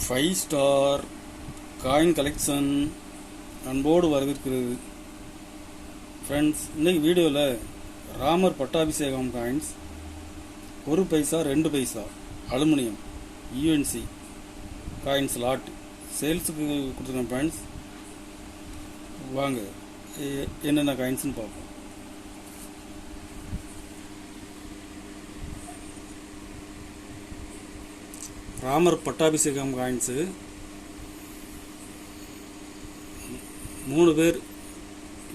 Five star coin collection அன்போடு வரவேற்கிறது. Friends, இன்னைக்கு வீடியோவில் ராமர் பட்டாபிஷேகம் காயின்ஸ் 1 பைசா 2 பைசா அலுமினியம் யூஎன்சி காயின்ஸ் லாட் சேல்ஸுக்கு கொடுத்துருக்கேன். ஃப்ரெண்ட்ஸ், வாங்க என்னென்ன காயின்ஸ்னு பார்ப்போம். ராமர் பட்டாபிஷேகம் காயின்ஸு 3 பேர்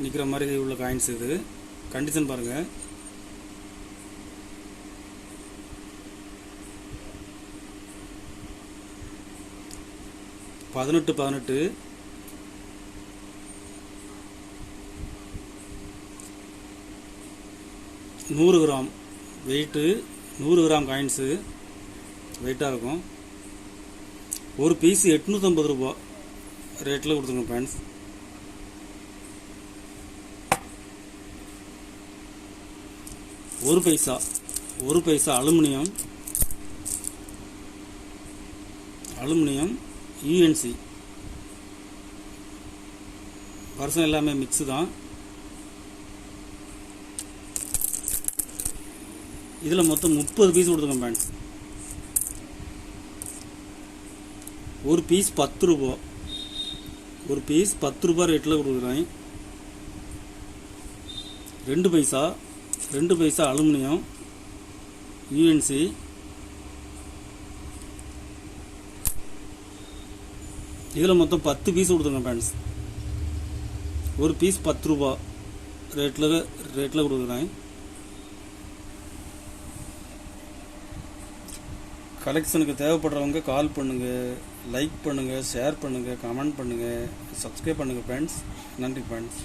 நிற்கிற மாதிரி உள்ள காயின்ஸ். இது கண்டிஷன் பாருங்கள். பதினெட்டு 100 கிராம் வெயிட்டு, 100 கிராம் காயின்ஸு வெயிட்டாக இருக்கும். ஒரு பீஸ் 850 ரூபா ரேட்டில் கொடுத்துருங்க ஃப்ரெண்ட்ஸ். ஒரு பைசா அலுமினியம் யூஎன்சி பர்சன் எல்லாமே மிக்ஸு தான். இதில் மொத்தம் 30 பீஸ் கொடுத்துருங்க ஃப்ரெண்ட்ஸ். ஒரு பீஸ் 10 ரூபா, ஒரு பீஸ் 10 ரூபா ரேட்டில் கொடுக்குறேன். 2 பைசா அலுமினியம் யூஎன்சி இதில் மொத்தம் 10 பீஸ் கொடுத்துருங்க ஃப்ரெண்ட்ஸ். ஒரு பீஸ் 10 ரூபா ரேட்டில் கொடுக்குறேன். கலெக்ஷனுக்கு தேவைப்படுறவங்க கால் பண்ணுங்கள், லைக் பண்ணுங்கள், ஷேர் பண்ணுங்கள், கமெண்ட் பண்ணுங்கள், சப்ஸ்கிரைப் பண்ணுங்கள் ஃப்ரெண்ட்ஸ். நன்றி ஃப்ரெண்ட்ஸ்.